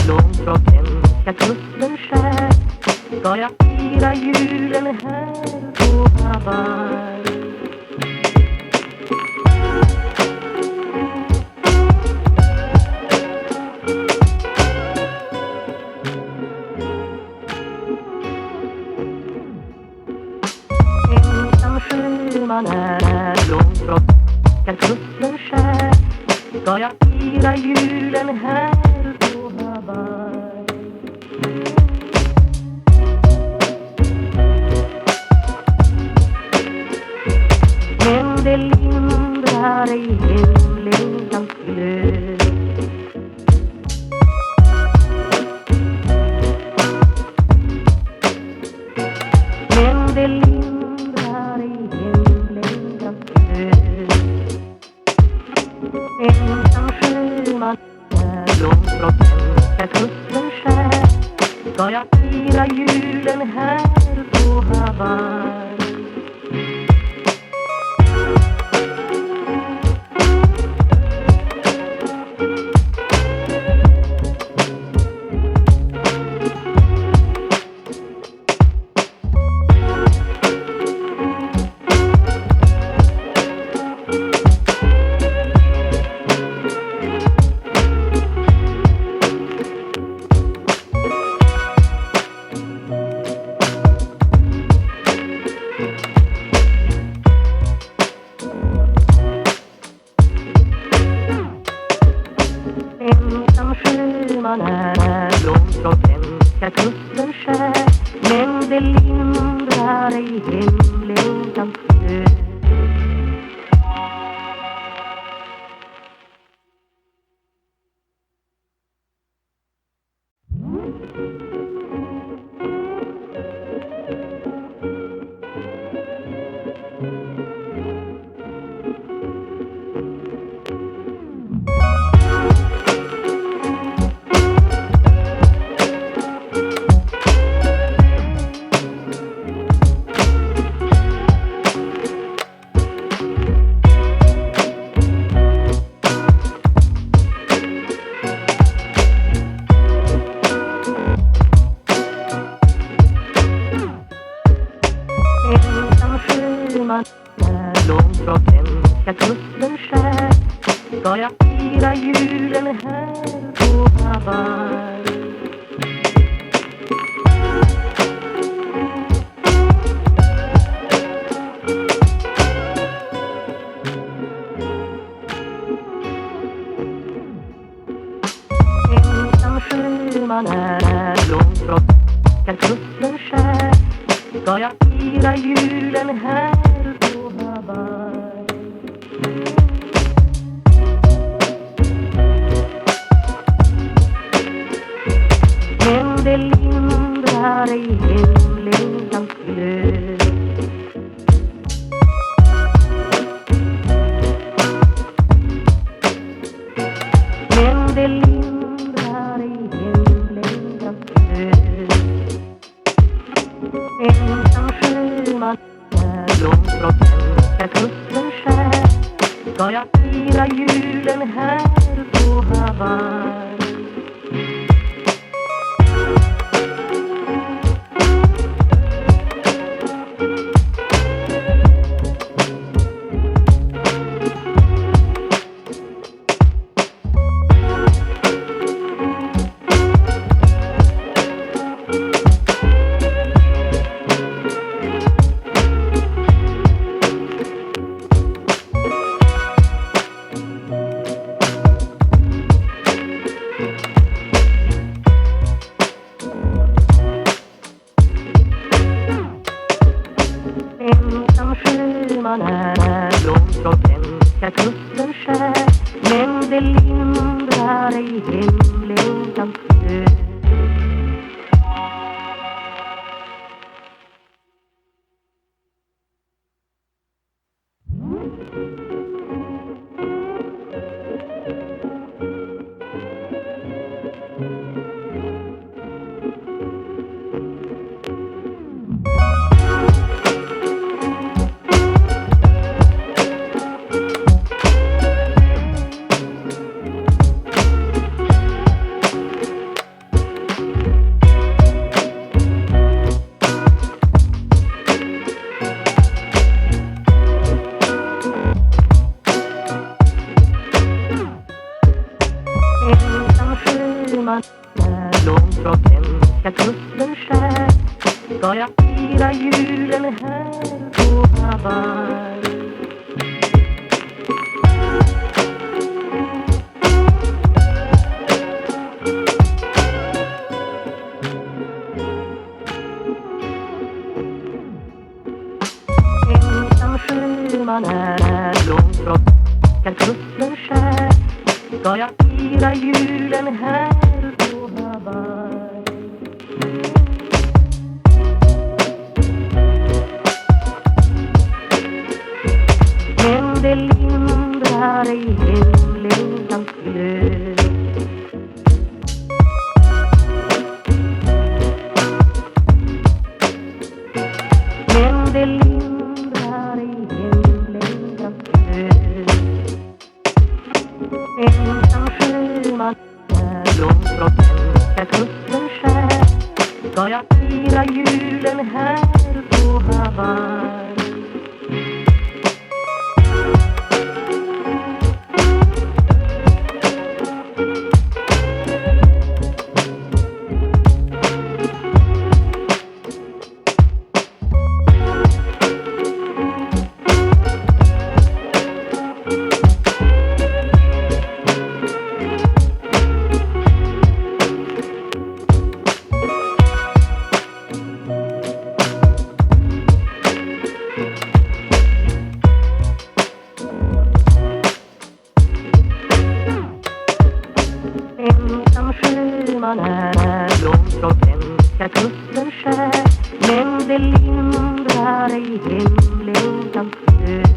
Långt från svenska kusten skär ska jag fira julen här på Hawaii. Ensam sjöman är långt från svenska kusten skär ska jag fira julen här på Hawaii. Men det lindrar ej hemlängtans glöd. Men det lindrar ej hemlängtans glöd. Ensam sjöman är långt från svenska kusten skär ska jag fira julen här på Hawaii. Ensam sjöman är långt från svenska kusten skär men det lindrar ej hemlängtans glöd. Ensam sjöman är långt från svenska kusten skär ska jag fira julen här på Hawaii. Ensam sjöman är långt från svenska kusten skär ska jag fira julen här på Hawaii. Men det lindrar ej hemlängtans glöd. Men det lindrar ej hemlängtans glöd. Ensam sjöman är långt från svenska kusten skär ska jag fira julen här på Hawaii. Ensam sjöman är svenska kusten skär, men det lindrar ej hemlängtans död. Ensam sjöman är långt från svenska kusten skär, ska jag fira julen här på Hawaii. Ensam sjöman är långt från svenska kusten skär, ska jag fira julen här på Hawaii. Men det lindrar ej hemlängtans glöd. Men det lindrar ej hemlängtans glöd. Ensam sjöman är långt från svenska kusten skär, ska jag fira julen här på Hawaii. Ensam sjöman är långt från svenska kusten skär, men det lindrar ej hemlängtans död.